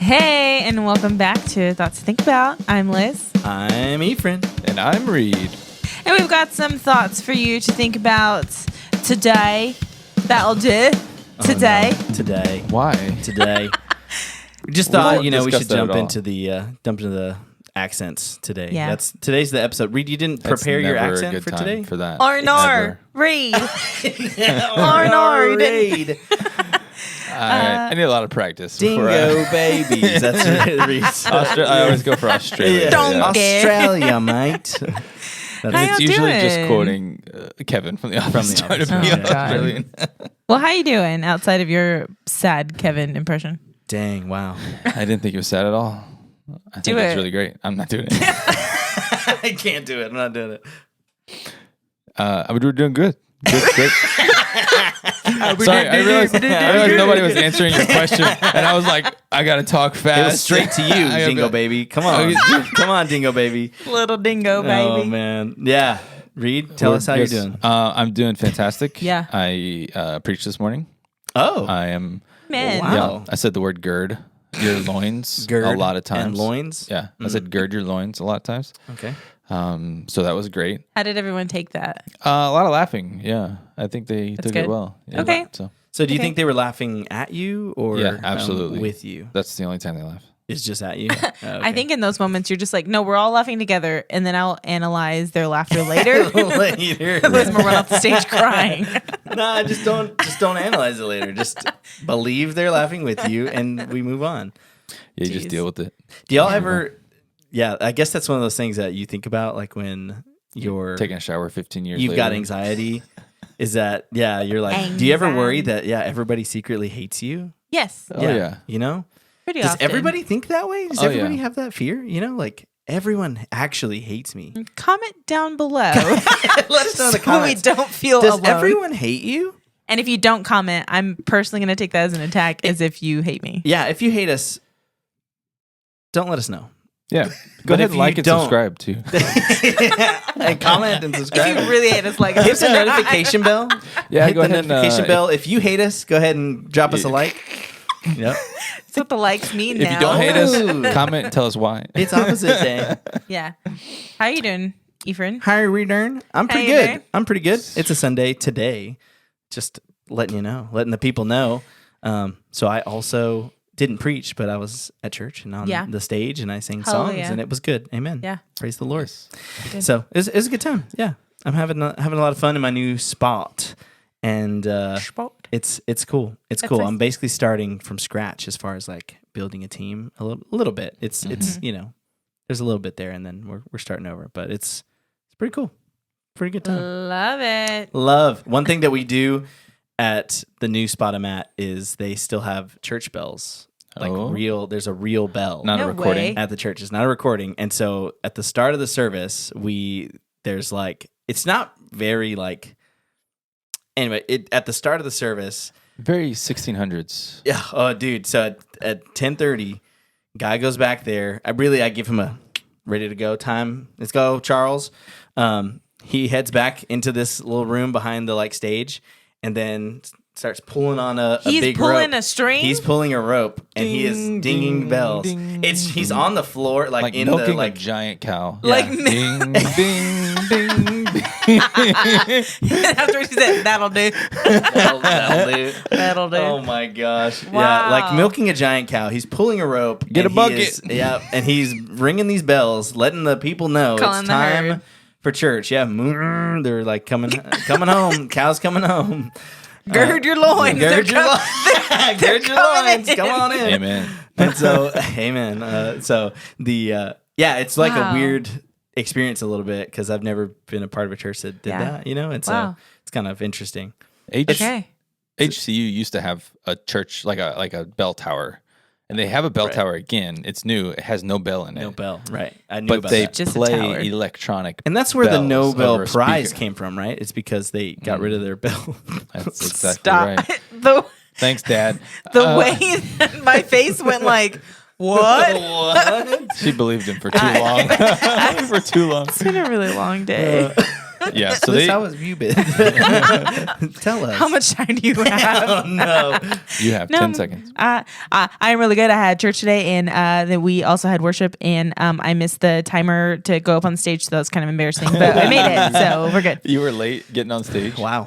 Hey, and welcome back to Thoughts to Think About. I'm Liz. I'm Efrain. And I'm Reid. And we've got some thoughts for you to think about today. That'll do. Today. Oh, no. Today. Why? Today. We just thought, we should discuss that jump at all. into the accents today. Yeah. Today's the episode. Reid, you didn't prepare your Never a accent good for time today? For that. R&R. Reid. R&R, Reid. I need a lot of practice. Dingo babies. That's what it reads. I always go for Australia. Don't yeah. get- Australia, mate. How It's y'all usually doing? just quoting Kevin from The Office. From The Office. trying to be Oh, God. Australian. Well, how you doing outside of your sad Kevin impression? Dang, wow. I didn't think it was sad at all. I think Do it's it. really great. I'm not doing it. I can't do it. I'm not doing it. We're doing good. Good. Sorry, I realized nobody was answering your question, and I was like, I gotta talk fast. It was straight to you, I gotta Dingo be- baby. Come on. Come on, Dingo baby. Little dingo baby. Oh, man. Yeah. Reid, tell us how Yes. you're doing. I'm doing fantastic. Yeah. I preached this morning. Oh. I am. Man. Wow. Yeah, I said the word gird your loins Gird a lot of times. and loins? Yeah, I said gird your loins a lot of times. Okay. So that was great. How did everyone take that? A lot of laughing. Yeah, I think they took good. it well. Yeah, Okay. So do you Okay. think they were laughing at you or Yeah, absolutely. with you? That's the only time they laugh. It's just at you? I think in those moments you're just like, no, we're all laughing together, and then I'll analyze their laughter later. later. Otherwise, we'll run off the stage crying. Nah, just don't analyze it later. Just believe they're laughing with you and we move on. Yeah, you Jeez. just deal with it. Do y'all ever I guess that's one of those things that you think about like when you're Taking a shower 15 years you've later. got anxiety. Is that you're like, do you ever worry that everybody secretly hates you? Yes, Oh, yeah. You know? pretty Does often. everybody think that way? Does Oh, everybody yeah. have that fear? You know, like everyone actually hates me. Comment down below. Let us know in the So comments. we don't feel Does alone. everyone hate you? And if you don't comment, I'm personally going to take that as an attack, as if you hate me. Yeah, if you hate us, don't let us know. Yeah. Go But ahead if and you like and don't- subscribe too. And comment and If subscribe. you really hate us, like Hit the notification bell. Yeah, Hit go the ahead and, notification bell. If you hate us, go ahead and drop us a like. Yep. That's what the likes mean If now. you don't hate Ooh. us, comment and tell us why. It's opposite day. Yeah. How you doing, Efrain? Hi, Return. I'm pretty Hey good. there. I'm pretty good. It's a Sunday today. Just letting you know, letting the people know. So I also didn't preach, but I was at church and on Yeah. the stage and I sang Hallelujah. songs and it was good. Amen. Yeah. Praise the Lord. Good. So it was a good time. Yeah. I'm having a lot of fun in my new spot. And it's cool. It's That's cool. nice. I'm basically starting from scratch as far as like building a team a little bit. It's there's a little bit there and then we're starting over, but it's pretty cool. Pretty good time. Love it. Love. One thing that we do at the new spot I'm at is they still have church bells. Like Oh. there's a real bell Not No a recording. way. at the church. It's not a recording. And so at the start of the service, there's like, it's not very like, anyway, at the start of the service, Very 1600s. yeah, oh dude. So at 10:30, guy goes back there. I give him a ready to go time. Let's go, Charles. He heads back into this little room behind the like stage and then starts pulling on a He's big pulling rope. a string? He's pulling a rope and he is Ding, dinging ding, bells. ding, He's on the floor like in milking the like a giant cow. Yeah. Like, Ding, ding, ding, ding. after he said, that'll do. that'll do. That'll do. Oh my gosh. Yeah, Wow. like milking a giant cow. He's pulling a rope. Get and a bucket. And he's ringing these bells, letting the people know Calling it's the time herd. for church. Yeah, they're like coming home. Cow's coming home. Gird your loins. Gird They're your com- Gird your coming loins. in. Come on in. Amen. And so, amen. So it's like Wow. a weird experience a little bit because I've never been a part of a church that did Yeah. that, and so Wow. it's kind of interesting. Okay. HCU used to have a church like a bell tower, and they have a bell Right. tower again. It's new. It has no bell in it. No bell, right? I knew But about they that. Just a tower. play electronic. And that's where the bells Nobel over a Prize speaker. came from, right? It's because they got rid of their bell. That's exactly Stop. right. The Thanks, Dad. way that my face went like, what? What? She believed him for too long. For too long. It's been a really long day. Yeah. So Liz, how have you been? Tell us. How much time do you have? Oh no. you have 10 seconds. I'm really good. I had church today, and then we also had worship, and I missed the timer to go up on the stage, so that was kind of embarrassing. But I made it, so we're good. You were late getting on stage. Wow.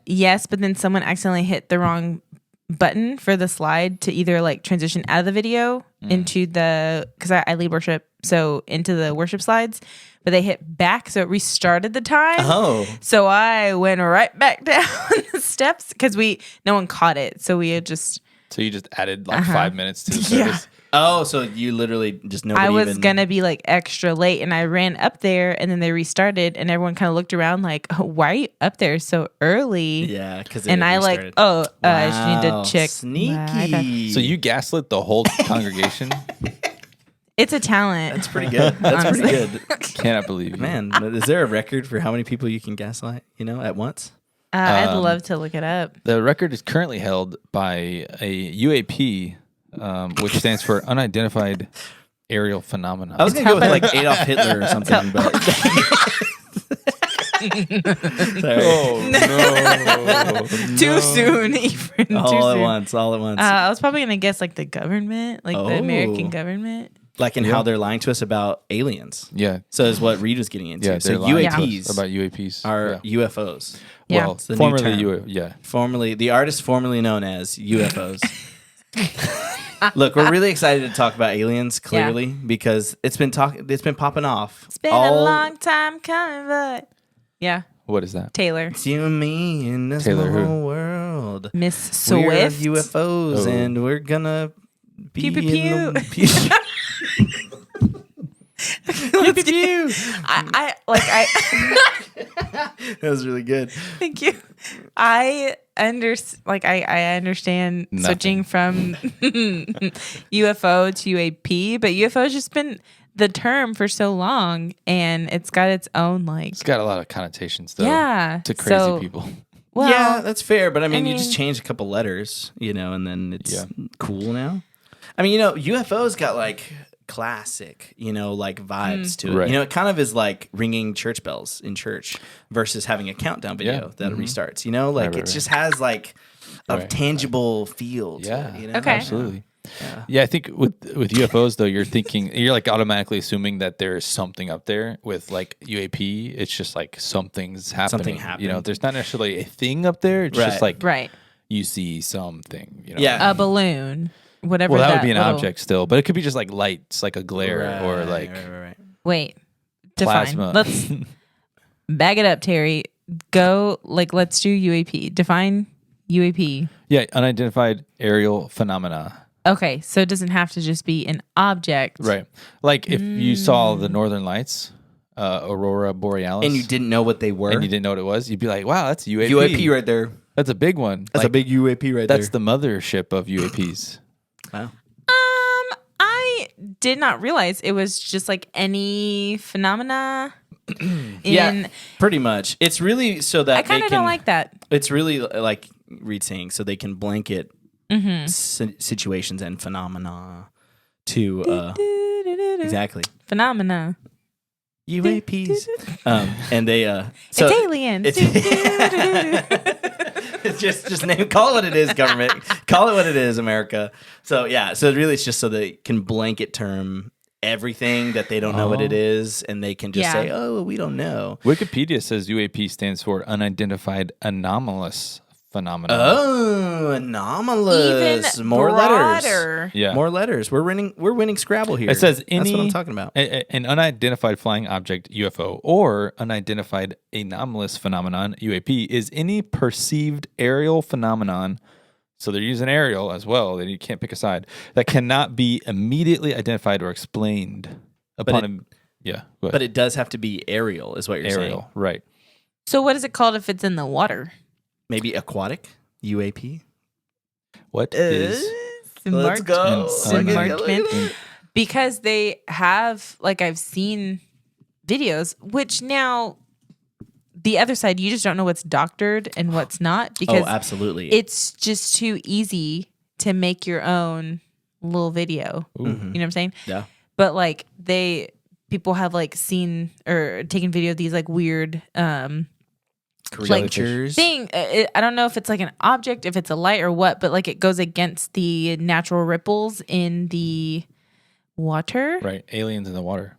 Yes, but then someone accidentally hit the wrong button for the slide to either like transition out of the video into the, because I lead worship, so into the worship slides, but they hit back, so it restarted the time. Oh. So I went right back down the steps because no one caught it, so we had just. So you just added like 5 minutes to the service. Oh, so you literally just nobody I was even... gonna be like extra late, and I ran up there, and then they restarted, and everyone kind of looked around like, oh, "Why are you up there so early?" Yeah, because and I restarted. I just need to check. Sneaky. So you gaslit the whole congregation? It's a talent. That's pretty good. That's Honestly. pretty good. Cannot believe you. Man, is there a record for how many people you can gaslight, at once? I'd love to look it up. The record is currently held by a UAP, which stands for Unidentified Aerial Phenomena. I was going to go with like Adolf Hitler or something, but... Sorry. Oh, no. Too soon, Efrain. All at once. I was probably gonna guess like the government, like the American government. Like in how they're lying to us about aliens. Yeah. So is what Reid was getting into. Yeah, So they're lying to us UAPs about UAPs are UFOs. Yeah. Well, It's the new formerly term. yeah. Formerly, the artist formerly known as UFOs. Look, we're really excited to talk about aliens, clearly, because it's been popping off. It's been a long time coming, but yeah, What is that? Taylor, It's you and me in this Taylor who? whole world. Miss We're Swift. UFOs, Oh. and we're gonna be Pew, pew, in the... Let's do. I That was really good. Thank you. I understand Nothing. switching from UFO to UAP, but UFO has just been the term for so long, and it's got its own like. It's got a lot of connotations, though. Yeah, To crazy so- people. Well, Yeah, that's fair. But I mean, you just mean- change a couple letters, and then it's Yeah. cool now. I mean, UFO's got like classic, like vibes to it. Right. It kind of is like ringing church bells in church versus having a countdown video Yeah. that restarts. Like Right. it just has like a Right. tangible feel to Yeah. it. Okay. Absolutely. Yeah, I think with UFOs though, you're like automatically assuming that there's something up there. With like UAP, it's just like something's happening. Something happened. There's not necessarily a thing up there. It's just like right. you see something. Yeah. A balloon, whatever. Well, that would be an little- object still, but it could be just like lights, like a glare, or like right. Wait, define. plasma. Let's bag it up, Terry. Go let's do UAP. Define UAP. Yeah, unidentified aerial phenomena. Okay, so it doesn't have to just be an object. Right. Like if you saw the Northern Lights, Aurora Borealis, And you didn't know what they were. and you didn't know what it was, you'd be like, wow, that's a UAP. UAP right there. That's a big one. That's Like, a big UAP right That's there. the mothership of UAPs. Wow. I did not realize it was just like any phenomena. Yeah, pretty much. It's really so that I kind they of can, don't like that. It's really like Reid saying, so they can blanket situations and phenomena to exactly Phenomena. UAPs, and they so it's aliens. it's just name call it what it is, government. Call it what it is, America. So yeah, so really it's just so they can blanket term everything that they don't know what it is, and they can just Yeah. say, oh, we don't know. Wikipedia says UAP stands for unidentified anomalous phenomena. Oh, anomalous. Even More letters. broader. Yeah. More letters. We're winning Scrabble here. It says That's what I'm talking about. An unidentified flying object UFO or unidentified anomalous phenomenon UAP is any perceived aerial phenomenon. So they're using aerial as well. That you can't pick a side that cannot be immediately identified or explained upon. Go ahead. But it does have to be aerial, is what you're saying. aerial, right? So what is it called if it's in the water? Maybe aquatic UAP. What is Let's go. Submergement. Because they have, like, I've seen videos, which now the other side, you just don't know what's doctored and what's not, because Oh, absolutely. it's just too easy to make your own little video. You know what I'm saying? Yeah. But like they people have like seen or taken video of these like weird Creatures. thing. I don't know if it's like an object, if it's a light or what, but like it goes against the natural ripples in the water. Right. Aliens in the water.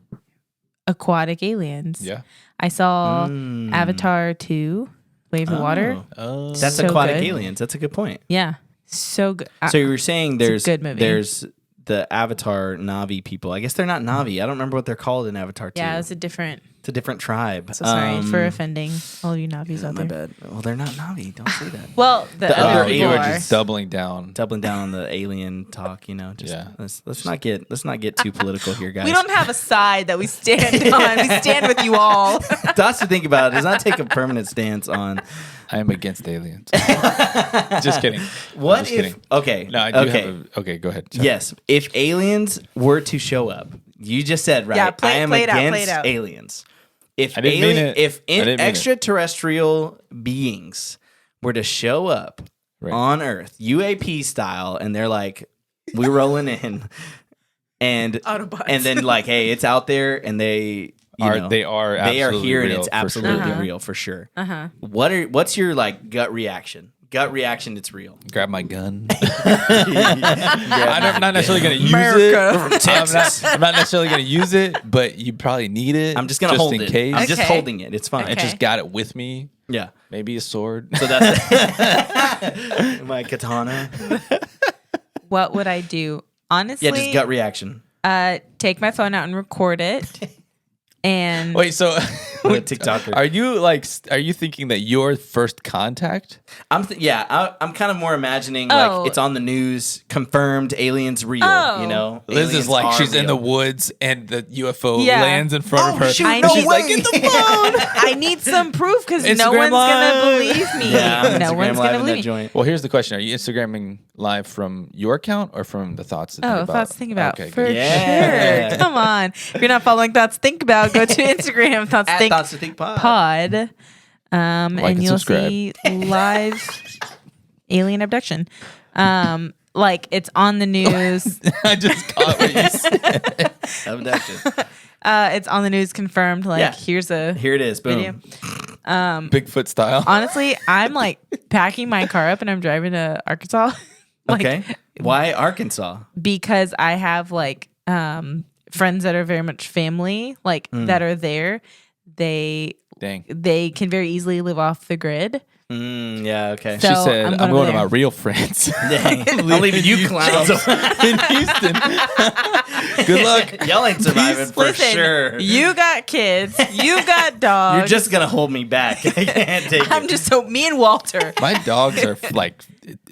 Aquatic aliens. Yeah. I saw Avatar 2, Wave of Water. Oh. That's So aquatic good. aliens. That's a good point. Yeah. So good. So you were saying It's a good movie. there's the Avatar Na'vi people. I guess they're not Na'vi. I don't remember what they're called in Avatar 2. Yeah, it's a different. It's a different tribe. So sorry for offending all you Navis out My there. bad. Well, they're not Na'vi. Don't say that. Well, the The other other people you were are. just doubling down. Doubling down on the alien talk, Just Yeah. let's not get too political here, guys. We don't have a side that we stand on. We stand with you all. Thoughts to think about does not take a permanent stance on I am against aliens. Just kidding. what I'm just if. kidding. Okay. No, I do have okay, go ahead. Sorry. Yes, if aliens were to show up, you just said right. Yeah, I am play it against out. aliens. If I didn't mean it. if I didn't mean it. extraterrestrial beings were to show up Right. on Earth, UAP style, and they're like, "We're rolling in," and Autobots. and then like, "Hey, it's out there," and they They are absolutely here, and real, it's for absolutely sure. real for sure. Uh-huh. What's your like gut reaction? Gut reaction, it's real. Grab my gun. Yeah. I'm not necessarily going to use America. it. From Texas. I'm not necessarily going to use it, but you probably need it. I'm just gonna hold in it. case. I'm just Okay. holding it. It's fine. I Okay. just got it with me. Yeah. Maybe a sword. So that's my katana. What would I do? Honestly, Yeah, just gut reaction. take my phone out and record it. And Wait, so What a TikToker. are you thinking that your first contact? I'm kind of more imagining Oh. like it's on the news, confirmed aliens real. Oh. Liz Aliens is like are she's in the real. woods and the UFO Yeah. lands in front of her. shoot, and no she's like, way. get the phone. I need some proof because no Instagram one's Live. gonna believe me. Yeah, I'm no Instagram one's live gonna in believe that me. joint. Well, here's the question: are you Instagramming live from your account or from the thoughts to think Oh, about? Thoughts to Think About. Okay, For good. Yeah. sure. Come on. If you're not following Thoughts to Think About, go to Instagram, Thoughts to At Think Thoughts to Think Pod. Pod. And and you'll subscribe. see live alien abduction. Like it's on the news. I just caught what you said. Abduction. It's on the news confirmed. Like Yeah. here's a Here it is. video. Boom. Bigfoot style. Honestly, I'm like packing my car up and I'm driving to Arkansas. Like, Okay. Why Arkansas? because I have like friends that are very much family, like that are there. Dang. They can very easily live off the grid. Yeah. Okay. So- She said, I'm "I'm going going over to my there. real friends Dang. I'm leaving you clowns. in Houston." Good luck. Y'all ain't surviving for Listen, sure. you got kids, you got dogs. You're just gonna hold me back. I can't take I'm it. just so me and Walter. My dogs are like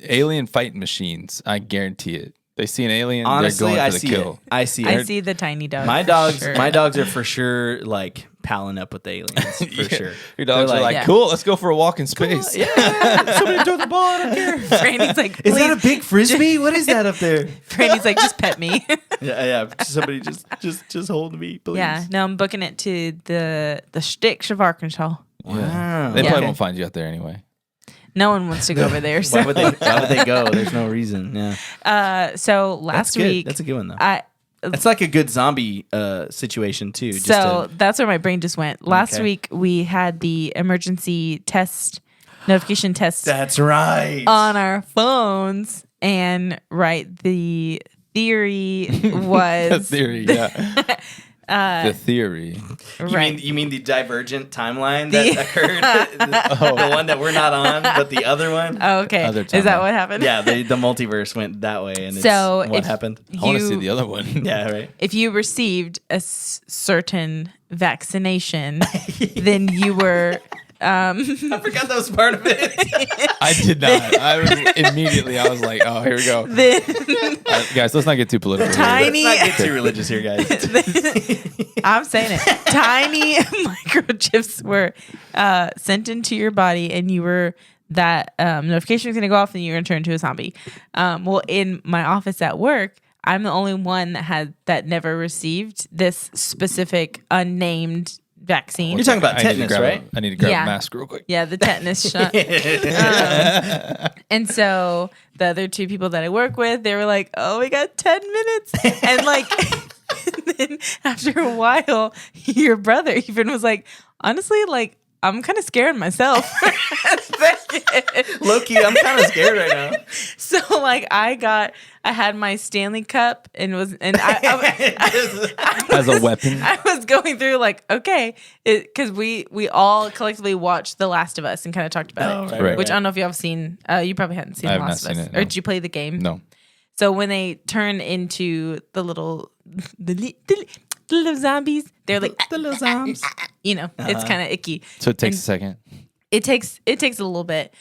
alien fighting machines. I guarantee it. They see an alien, Honestly, they're going I for the see kill. it. I see I it. see the tiny dogs. My dogs, Sure. my dogs are for sure like palling up with the aliens for Yeah. sure. Your dogs They're are like, Yeah. cool, let's go for a walk in space. yeah, somebody throw the ball. I don't care. Franny's like, Is that a please. big frisbee? What is that up there? Franny's like, just pet me. Yeah. Somebody just hold me, please. Yeah, no, I'm booking it to the sticks of Arkansas. Wow. They Yeah. probably won't find you out there anyway. No one wants to go over there. So, Why would they go? There's no reason. Yeah. so That's last good. week, That's a good one though. I It's like a good zombie situation too. Just so to, that's where my brain just went. Last Okay. week we had the emergency test notification test that's right. on our phones, and the theory was The theory, yeah. The theory. right. You mean the divergent timeline that occurred? The one that we're not on, but the other one? Oh, okay, Other is that timeline. what happened? Yeah, the multiverse went that way, and So it's what if happened? I want to see You- the other one. Yeah, right. If you received a certain vaccination, then you were. I forgot that was part of it. I did not. I was like, oh, here we go. Then Guys, let's not get too political. here. tiny. Let's not get too religious here, guys. I'm saying it. Tiny microchips were sent into your body, and you were that notification was going to go off, and you were going to turn into a zombie. Well, in my office at work, I'm the only one that never received this specific unnamed vaccine. You're talking about I need to tetanus, grab right? I need to grab Yeah. a mask real quick. Yeah, the tetanus shot. And so the other two people that I work with, they were like, "Oh, we got 10 minutes," and like And then after a while, your brother even was like, honestly, like, I'm kind of scared myself. Low key, I'm kind of scared right now. So like I had my Stanley Cup and I As a weapon. I was going through like, okay, because we all collectively watched The Last of Us and kind of talked about it. right, Which I don't know if you have seen. You probably hadn't seen I The have Last not of seen Us, it, no. or did you play the game? No. So when they turn into the little zombies, they're like The little zombies. it's kind of icky. So it takes And a second. It takes a little bit.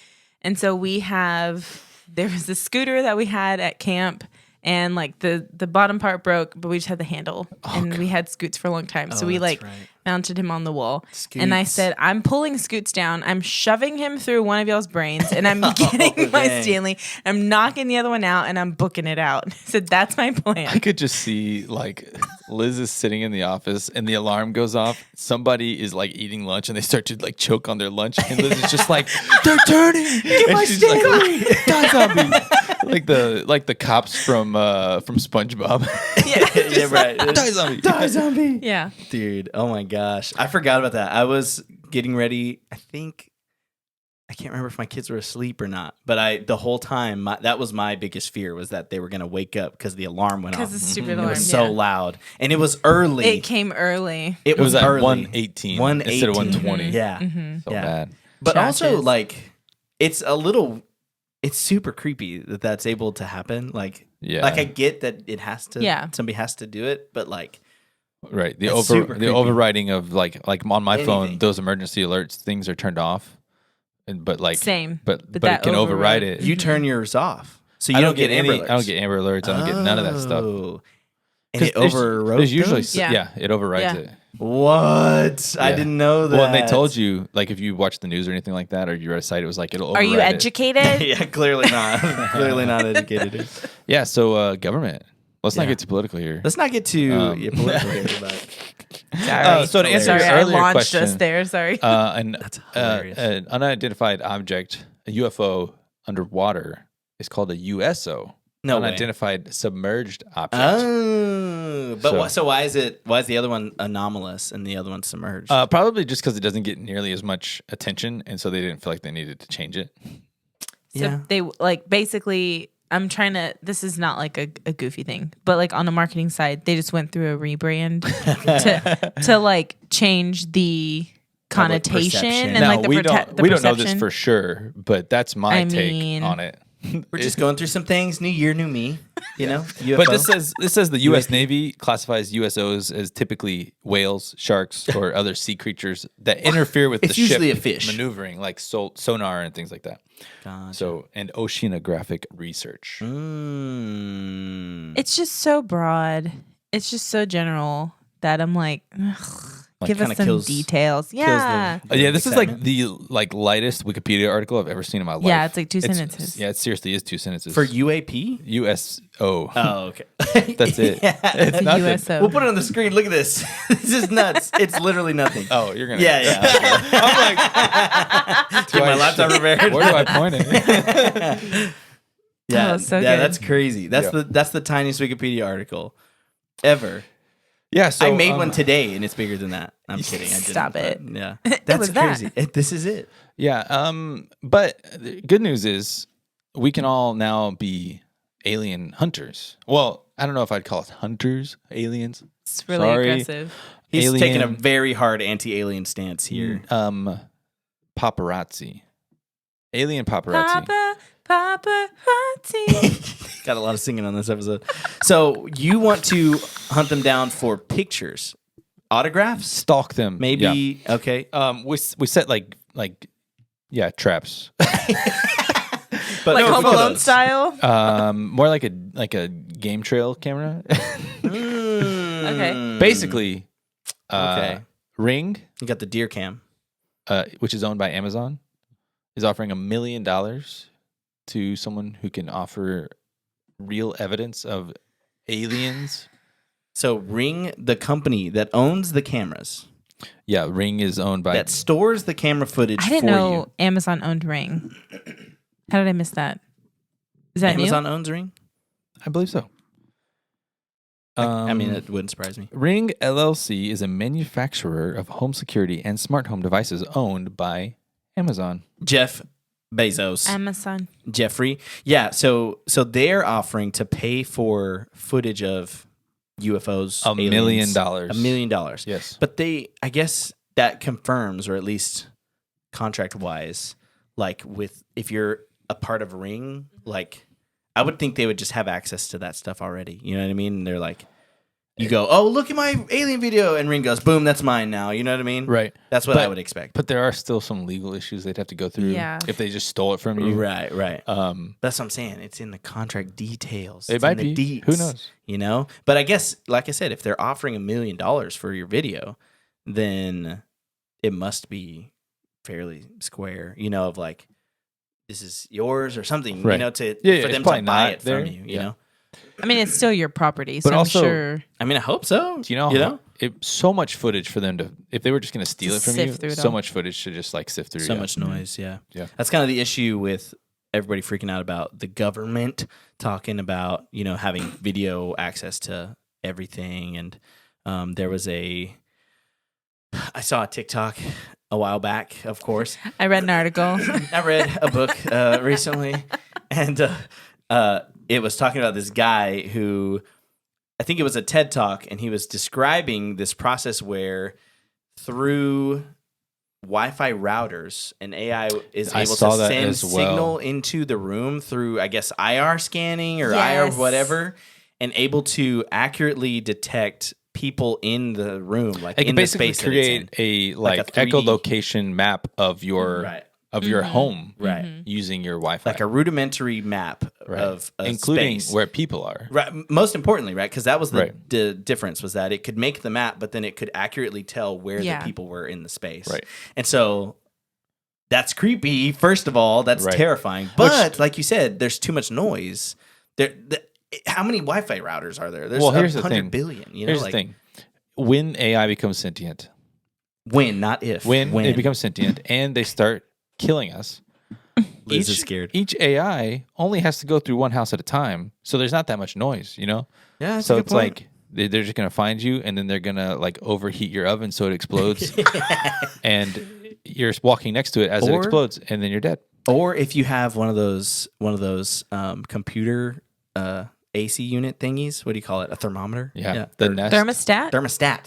And so there was this scooter that we had at camp, and like the bottom part broke, but we just had the handle, and we had Scoots for a long time. So we that's like right. mounted him on the wall. And I Scoots. said, I'm pulling Scoots down. I'm shoving him through one of y'all's brains, and I'm getting my dang. Stanley. I'm knocking the other one out, and I'm booking it out. I said, that's my I plan. could just see like Liz is sitting in the office and the alarm goes off. Somebody is like eating lunch and they start to like choke on their lunch. And Liz is just like, they're turning. Get my she's like, Stanley. die zombie. like the cops from SpongeBob. Yeah, right. Die zombie. Die zombie. Yeah. Dude, oh my gosh. I forgot about that. I was getting ready. I can't remember if my kids were asleep or not, but the whole time, that was my biggest fear, was that they were going to wake up because the alarm went off. Because the stupid It alarm. was so loud. And it was early. It came early. It It was at early. 118 instead of 120. Yeah. So Yeah. bad. But also, Challenges. like, it's super creepy that that's able to happen. Like, Yeah. like I get that it has to, Yeah. somebody has to do it, but like, Right. That's super The creepy. overriding of like on my phone, Anything. those emergency alerts, things are turned off. But like Same. But But it that can override override- it. you turn yours off. So you I don't get Amber any. Alerts. I don't get Amber Alerts. I don't get none of that stuff. Oh. And it There's overwrote usually them? Yeah. it overrides Yeah. it. What? I Yeah. didn't know that. Well, and they told you, like, if you watch the news or anything like that, or you read a site, it was like it'll Are override you it. educated? Yeah, clearly not. Clearly not educated. Yeah. So government. Let's not Yeah. get too political here. Let's not get too political here, but Sorry. So to answer Sorry, your I earlier launched us question, there. Sorry. That's hilarious. an unidentified object, a UFO underwater, is called a USO. No way. Unidentified submerged object. Oh, but So- so why is the other one anomalous and the other one submerged? Probably just because it doesn't get nearly as much attention, and so they didn't feel like they needed to change it. So they like basically. I'm trying to. This is not like a goofy thing, but like on the marketing side, they just went through a rebrand to like change the Public connotation perception. and like the we don't know this perception. for sure, but that's my I take mean- on it. We're just going through some things. New year, new me. You know. UFO. But this says the U.S. Navy classifies USOs as typically whales, sharks, or other sea creatures that interfere with It's the usually ship a fish. maneuvering, like sonar and things like that. Gotcha. So, and oceanographic research. It's just so broad. It's just so general that I'm like, give us kinda some kills- details. Yeah. Yeah, this is like excitement. the lightest Wikipedia article I've ever seen in my life. Yeah, it's like two sentences. Yeah, it seriously is 2 sentences. for UAP. USO. Oh, okay. That's it. Yeah. It's nothing. USO. We'll put it on the screen. Look at this. This is nuts. It's literally nothing. Oh, you're gonna. Yeah. I'm like, Get my laptop prepared. where do I point it? Yeah, Oh, so yeah, good. that's crazy. That's Yeah. that's the tiniest Wikipedia article ever. Yeah, so I made one today, and it's bigger than that. I'm kidding. I didn't. Stop it. but Yeah, It that's was that. crazy. This is it. Yeah, but the good news is we can all now be alien hunters. Well, I don't know if I'd call us hunters, aliens. It's really Sorry. aggressive. He's Alien- taking a very hard anti-alien stance here. Paparazzi. Alien paparazzi. Paparazzi. Got a lot of singing on this episode. So you want to hunt them down for pictures, autographs, Stalk them. maybe? Okay, Yeah. We set like traps. but Like no Home Alone photos. style. More like a game trail camera. Okay. Basically, Okay. Ring, You got the deer cam. which is owned by Amazon, is offering $1 million to someone who can offer real evidence of aliens. So Ring, the company that owns the cameras, Yeah, Ring is owned by. that stores the camera footage I didn't for know you. Amazon owned Ring. How did I miss that? Is that Amazon owns Ring. I believe so. I mean, it wouldn't surprise me. Ring LLC is a manufacturer of home security and smart home devices owned by Amazon. Jeff Bezos. Amazon. Jeffrey. Yeah, so they're offering to pay for footage of UFOs. $1 million. $1 million. Yes. But I guess that confirms, or at least contract-wise, like if you're a part of Ring, like I would think they would just have access to that stuff already. You know what I mean? And they're like, you go, oh, look at my alien video, and Ring goes, boom, that's mine now. You know what I mean? Right. That's what I would expect. But there are still some legal issues they'd have to go through if they just stole it from you. Right. That's what I'm saying. It's in the contract details. It might in the be. deets, Who knows? You know? But I guess, like I said, if they're offering $1 million for your video, then it must be fairly square, you know, of like, this is yours or something, right. you know, for them to buy it there. from you, you know? I mean, it's still your property, so But also, I'm sure. I mean, I hope so. Do you know? So much footage for them to, if they were just going to steal it from you, sift through it so all. much footage to just like sift through. So much noise, Yeah. That's kind of the issue with everybody freaking out about the government talking about, you know, having video access to everything. And there was I saw a TikTok a while back, of course. I read an article. I read a book recently, and it was talking about this guy who, I think it was a TED Talk, and he was describing this process where through Wi-Fi routers, an AI is able to send signal into the room through, I guess, IR scanning or IR whatever, and able to accurately detect people in the room, like in the space that it's in. A like a 3D echolocation map of your your home, right? Using your Wi-Fi, Like a rudimentary map of a including space. where people are. Right. Most importantly, right? Because that was the difference, was that it could make the map, but then it could accurately tell where the people were in the space. Right. And so that's creepy. First of all, that's terrifying. But like you said, there's too much noise. How many Wi-Fi routers are there? There's here's 100 billion. You know, here's the thing: when AI becomes sentient, not if. When it becomes sentient and they start killing us. Liz is scared. Each AI only has to go through one house at a time, so there's not that much noise, you know. Yeah. That's so a good it's point. like they're just gonna find you, and then they're gonna like overheat your oven so it explodes, and you're walking next to it as it explodes, and then you're dead. Or if you have one of those computer AC unit thingies, what do you call it? A thermometer? Yeah. The Nest. Thermostat.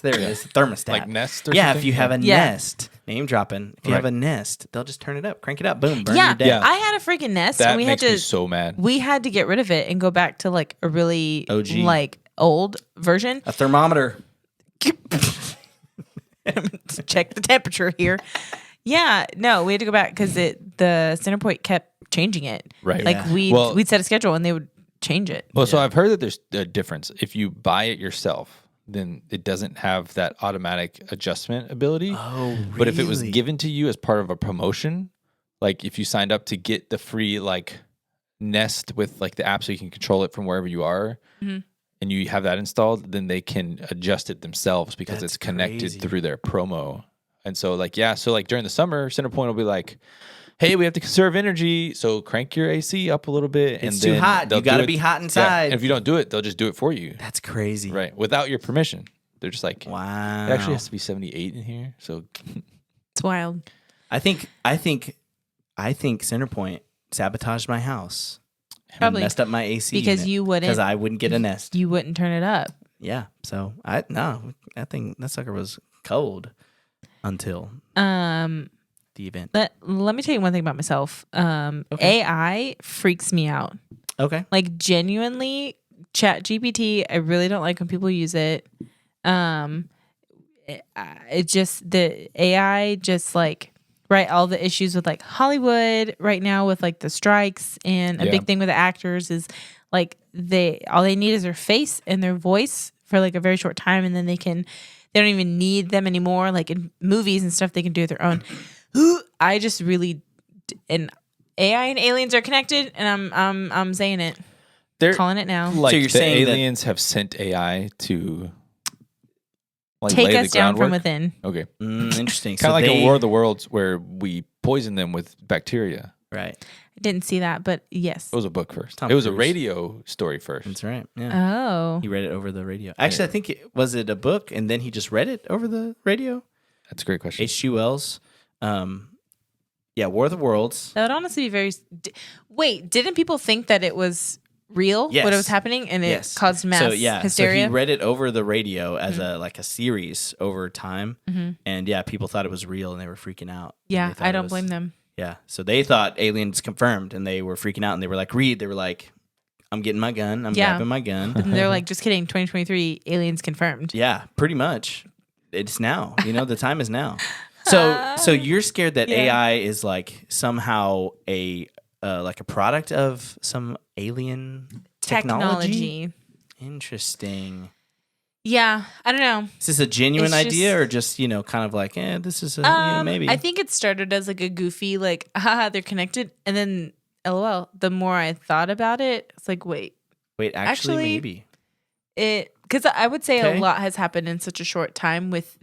There it is. Thermostat. Like Nest or yeah, something? if you have a Nest, name dropping. If you have a Nest, they'll just turn it up, crank it up, boom, burn your day. Yeah, I had a freaking Nest, that and we makes had to me so mad. We had to get rid of it and go back to like a really OG. like old version. A thermometer. Check the temperature here. Yeah, no, we had to go back because the center point kept changing it. Right. Like Yeah. we'd set a schedule and they would change it. Well, so I've heard that there's a difference. If you buy it yourself, then it doesn't have that automatic adjustment ability. Oh, really? But if it was given to you as part of a promotion, like if you signed up to get the free like Nest with like the app so you can control it from wherever you are, and you have that installed, then they can adjust it themselves because it's connected through their promo. And so like during the summer, Centerpoint will be like, hey, we have to conserve energy, so crank your AC up a little bit. It's too hot. You got to be hot inside. Yeah. And if you don't do it, they'll just do it for you. That's crazy. Right. Without your permission. They're just like, wow. It actually has to be 78 in here. So It's wild. I think Centerpoint sabotaged my house. Probably messed up my AC because because I wouldn't get a Nest. You wouldn't turn it up. Yeah. So that sucker was cold until the event. Let me tell you one thing about myself. AI freaks me out. Okay. Like genuinely, ChatGPT, I really don't like when people use it. It just the AI just like all the issues with like Hollywood right now with like the strikes, and a big thing with the actors is like all they need is their face and their voice for like a very short time, and then they don't even need them anymore. Like in movies and stuff, they can do it their own. I just really, and AI and aliens are connected, and I'm saying it. They're calling it now. Like so you're the saying aliens have sent AI to like take lay us the down groundwork? from within. Okay. Interesting. Kind of like a War of the Worlds where we poison them with bacteria. Right. I didn't see that, but yes. It was a book first. Tom It was a Cruise. radio story first. That's right. Yeah. Oh. He read it over the radio. Actually, I think was it a book and then he just read it over the radio? That's a great question. H.G. Wells. War of the Worlds. That would honestly be very. Wait, didn't people think that it was real? Yes. What was happening, and it caused mass hysteria. So he read it over the radio as a series over time, and people thought it was real and they were freaking out. Yeah, I don't blame them. Yeah, so they thought aliens confirmed, and they were freaking out, and they were like, Reid, they were like, I'm getting my gun, I'm grabbing my gun. And they're like, just kidding, 2023 aliens confirmed. Yeah, pretty much. It's now. The time is now. So you're scared that AI is like somehow a product of some alien technology? Interesting. Yeah, I don't know. Is this a genuine It's idea just- or just, kind of like, this is a, maybe? I think it started as like a goofy, like, haha, they're connected. And then, LOL, the more I thought about it, it's like, wait, actually maybe. Because I would say Okay. a lot has happened in such a short time with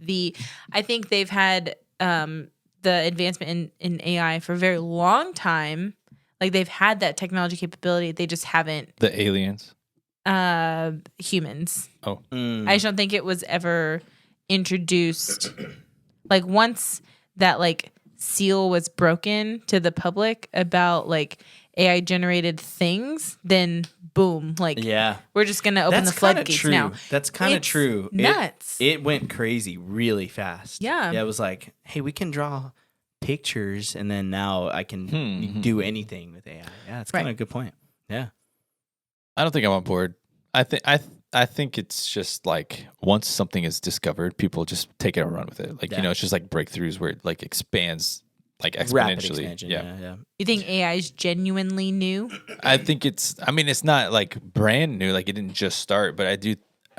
I think they've had the advancement in AI for a very long time. Like they've had that technology capability. They just haven't The aliens. humans. Oh. I just don't think it was ever introduced. Like once that like seal was broken to the public about like AI generated things, then boom, like we're just gonna open the floodgates true. now. That's kind of It's true. nuts. It went crazy really fast. Yeah. It was like, hey, we can draw pictures, and then now I can do anything with AI. Yeah, that's kind of a good point. Yeah. I don't think I'm on board. I think it's just like once something is discovered, people just take it and run with it. Like it's just like breakthroughs where it like expands like exponentially. Rapid expansion. Yeah. You think AI is genuinely new? I think it's not like brand new, like it didn't just start, but I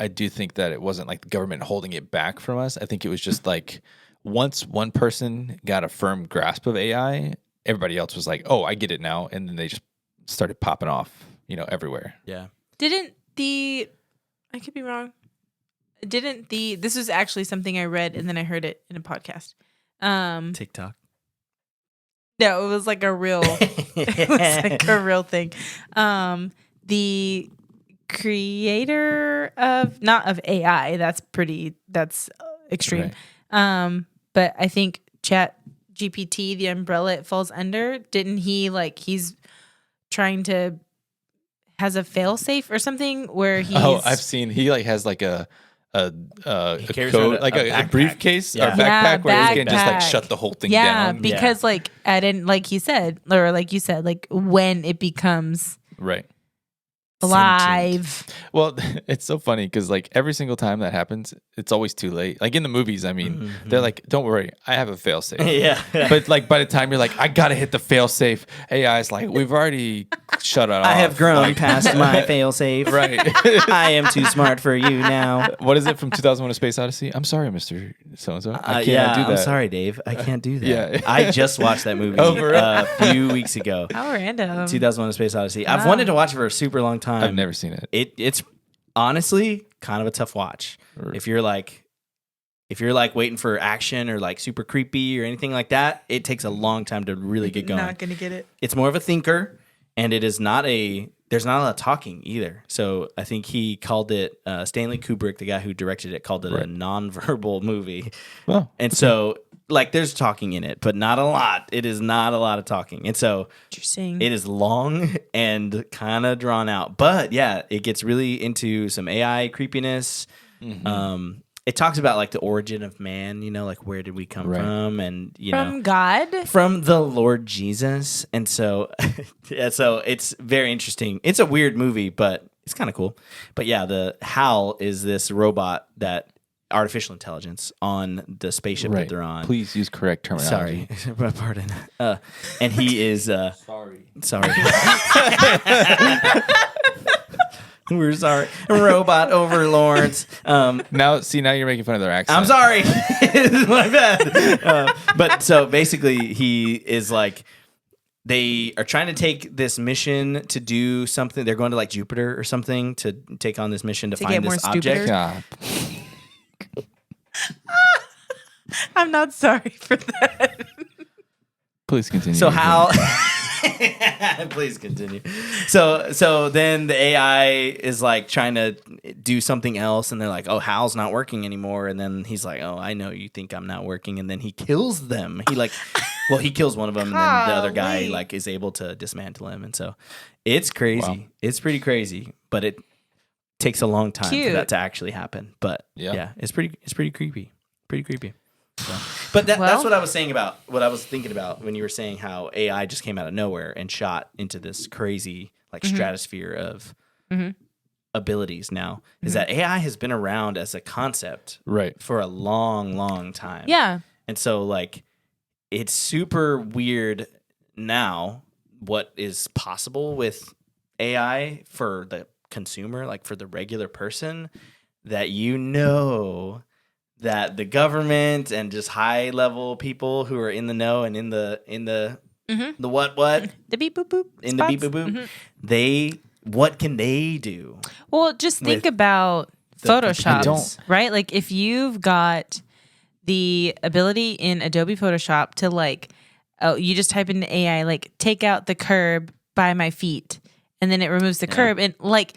do think that it wasn't like the government holding it back from us. I think it was just like once one person got a firm grasp of AI, everybody else was like, "Oh, I get it now," and then they just started popping off, everywhere. Yeah. I could be wrong. This was actually something I read and then I heard it in a podcast. TikTok. No, it was like a real it was like a real thing. The creator of not of AI, that's extreme. Right. But I think Chat GPT, the umbrella it falls under, didn't he he's trying to has a fail-safe or something where he's I've seen he like has like a carries code, around like a a backpack. briefcase Yeah. or backpack where he can just like backpack. shut the whole thing yeah, down. because I didn't like he said, or like you said, like when it becomes Right. alive. Well, it's so funny because like every single time that happens, it's always too late. Like in the movies, I mean, they're like, "Don't worry, I have a failsafe." Yeah. But like by the time you're like, "I gotta hit the failsafe," AI is like, "We've already shut it off." I have grown Like, past my failsafe. right. I am too smart for you now. What is it from 2001: A Space Odyssey? I'm sorry, Mr. So and so. I can't do that. I'm sorry, Dave. I can't do that. Yeah. I just watched that movie Oh, for real? a few weeks ago. How random. 2001: A Space Odyssey. I've wanted to watch it for a super long time. I've never seen it. It's honestly kind of a tough watch. If you're like waiting for action or like super creepy or anything like that, it takes a long time to really get going. Not gonna get it. It's more of a thinker, and it is not there's not a lot of talking either. So I think he called it Stanley Kubrick, the guy who directed it, called it a non-verbal movie. Well, And so like there's talking in it, but not a lot. It is not a lot of talking. And so Interesting. it is long and kind of drawn out. But yeah, it gets really into some AI creepiness. It talks about like the origin of man, like where did we come from, and From God. from the Lord Jesus. And so so it's very interesting. It's a weird movie, but it's kind of cool. But yeah, the HAL is this robot that artificial intelligence on the spaceship that they're on. Please use correct terminology. Sorry, pardon. And he is sorry. We're sorry, robot overlords. Now you're making fun of their accent. I'm sorry, it's my bad. But so basically, he is like, they are trying to take this mission to do something. They're going to like Jupiter or something to take on this mission to To find get more this object. God. I'm not sorry for that. Please continue. So HAL Please continue. So then the AI is like trying to do something else, and they're like, "Oh, Hal's not working anymore." And then he's like, "Oh, I know you think I'm not working," and then he kills them. He kills one of them, and then the other guy like is able to dismantle him, and so it's crazy. Wow. It's pretty crazy, but it takes a long time Cute. for that to actually happen. But Yeah. it's pretty creepy. Pretty creepy. So. But that's what I was saying about what I was thinking about when you were saying how AI just came out of nowhere and shot into this crazy like stratosphere of abilities now. Is that AI has been around as a concept Right. for a long, long time. Yeah. And so like it's super weird now what is possible with AI for the consumer, like for the regular person, that that the government and just high level people who are in the know and in the the what The beep boop boop. in the beep boop boop, what can they do? Well, just think with about Photoshop, computers. right? Like if you've got the ability in Adobe Photoshop to like, oh, you just type into AI, like take out the curb by my feet, and then it removes the curb, and like,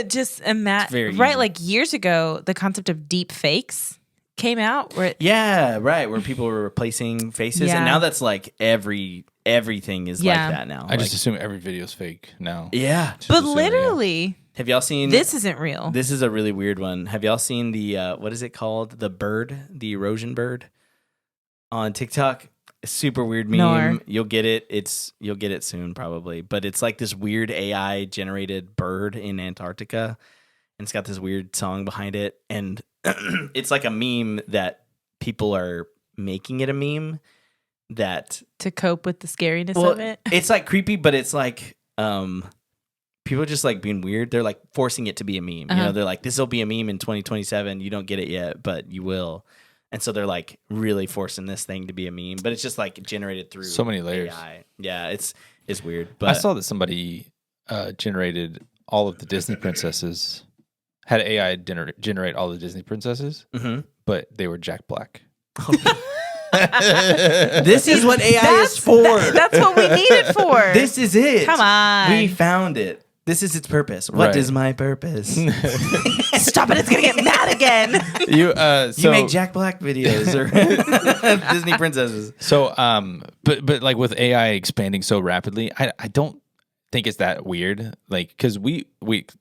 just imagine, right? easy. Like years ago, the concept of deep fakes came out. Where Yeah, right. Where people were replacing faces, Yeah. and now that's like everything is Yeah. like that now. I just Like, assume every video's fake now. yeah. Just but assume, literally, Have y'all seen this isn't real. This is a really weird one. Have y'all seen the what is it called? The bird, the erosion bird, on TikTok? A super weird meme. Nor. You'll get it. You'll get it soon probably. But it's like this weird AI generated bird in Antarctica, and it's got this weird song behind it, and it's like a meme that people are making it a meme that To cope with the scariness well, of it. it's like creepy, but it's like people just like being weird. They're like forcing it to be a meme. You know, they're like, this will be a meme in 2027. You don't get it yet, but you will. And so they're like really forcing this thing to be a meme, but it's just like generated through So many layers. AI. Yeah, it's weird. But I saw that somebody generated all of the Disney princesses, had AI generate all the Disney princesses, but they were Jack Black. this is what AI is for. That's what we need it for. This is it. Come on. We found it. This is its purpose. What Right. is my purpose? Stop it! It's gonna get mad again. You make Jack Black videos or Disney princesses. So, but like with AI expanding so rapidly, I don't think it's that weird. Like, because we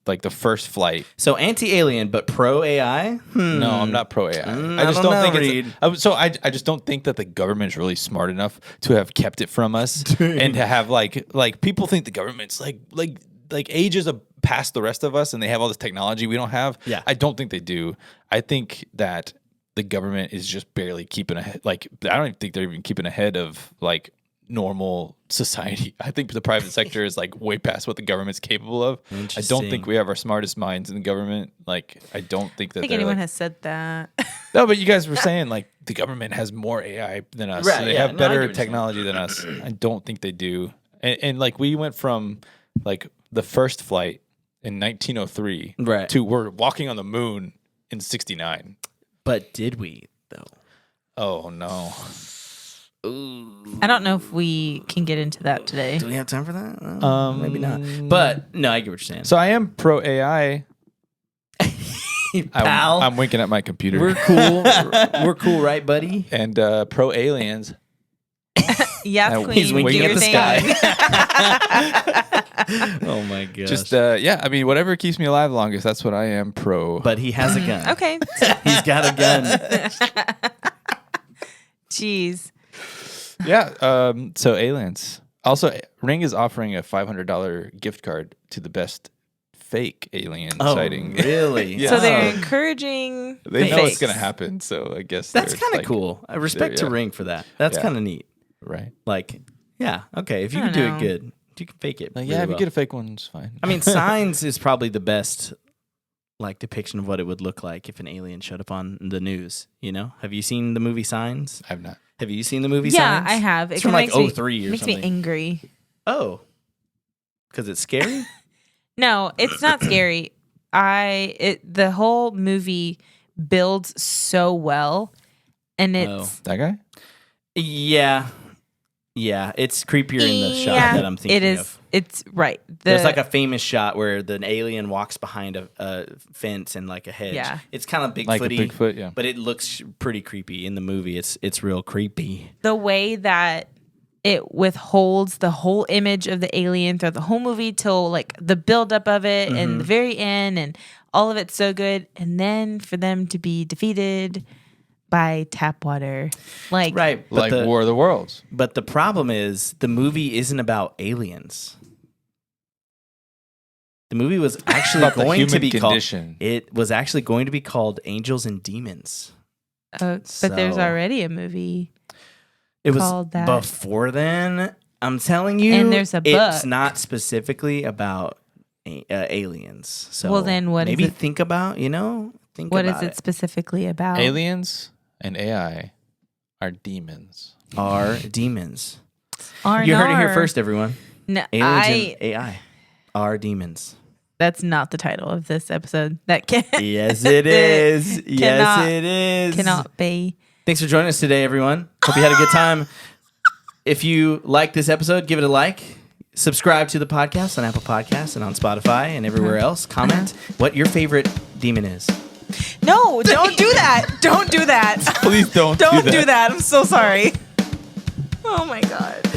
like the first flight. So anti-alien, but pro AI? No, I'm not pro AI. I just don't don't think know, it's. So I just don't think that the government is really smart enough to have kept it from us and to have like people think the government's like ages past the rest of us and they have all this technology we don't have. Yeah. I don't think they do. I think that the government is just barely keeping ahead. Like, I don't even think they're even keeping ahead of like normal society. I think the private sector is like way past what the government's capable of. I don't think we have our smartest minds in the government. Like, I don't think that I think they're anyone like, has said that. no, but you guys were saying like the government has more AI than us. Right, They yeah. have No, I get better what you're technology than us. I don't think they do. And like we went from like the first flight in 1903 Right. to we're walking on the moon in 69. But did we though? Oh no. I don't know if we can get into that today. Do we have time for that? Maybe not. But no, I get what you're saying. So I am pro AI. Pal, I'm winking at my computer. we're cool. We're cool, right, buddy? And pro aliens. Yes, He's queen. He's winking do at your the thing. sky. Oh my gosh. Just yeah, I mean whatever keeps me alive longest, that's what I am pro. But he has a gun. Okay. He's got a gun. Jeez. Yeah. So aliens. Also, Ring is offering a $500 gift card to the best fake alien sighting. Really? Yeah. So they're encouraging. They the know fakes. it's gonna happen. So I guess That's they're kind of like- cool. I respect to yeah. Ring for that. That's Yeah. kind of neat. right? Like, yeah, okay. If you I can do don't it know. good, you can fake it. Like, really yeah, if you well. get a fake one, it's fine. I mean, Signs is probably the best like depiction of what it would look like if an alien showed up on the news. You know, have you seen the movie Signs? I've not. Have you seen the movie Yeah, Signs? I have. It's It from kinda like makes me- 03 or makes something. me angry. Oh, because it's scary. No, it's not scary. The whole movie builds so well, and it's That guy? Yeah, Yeah, it's creepier in the shot that I'm thinking it is. of. It's right. There's like a famous shot where the alien walks behind a fence and like a hedge. Yeah. It's kind of Bigfooty, Like a Bigfoot, yeah. but it looks pretty creepy in the movie. It's real creepy. the way that it withholds the whole image of the alien throughout the whole movie till like the buildup of it and the very end, and all of it's so good. And then for them to be defeated by tap water, like Right, but Like War of the Worlds. But the problem is the movie isn't about aliens. The movie was actually About the going to human be condition. called. It was actually going to be called Angels and Demons. but there's So- already a movie. It was Called that. before then. I'm telling you, And there's a it's book. not specifically about aliens. So Well, then what is maybe it? think about What is it specifically about? Aliens and AI are demons. Are demons. R&R. You heard it here first, everyone. No, Aliens and AI are demons. that's not the title of this episode. That can Yes, it is. Yes, Cannot- it is. cannot be. Thanks for joining us today, everyone. Hope you had a good time. If you like this episode, give it a like. Subscribe to the podcast on Apple Podcasts and on Spotify and everywhere else. Comment what your favorite demon is. No, don't do that. Don't do that. Please don't Don't do that. I'm so sorry. Oh my God.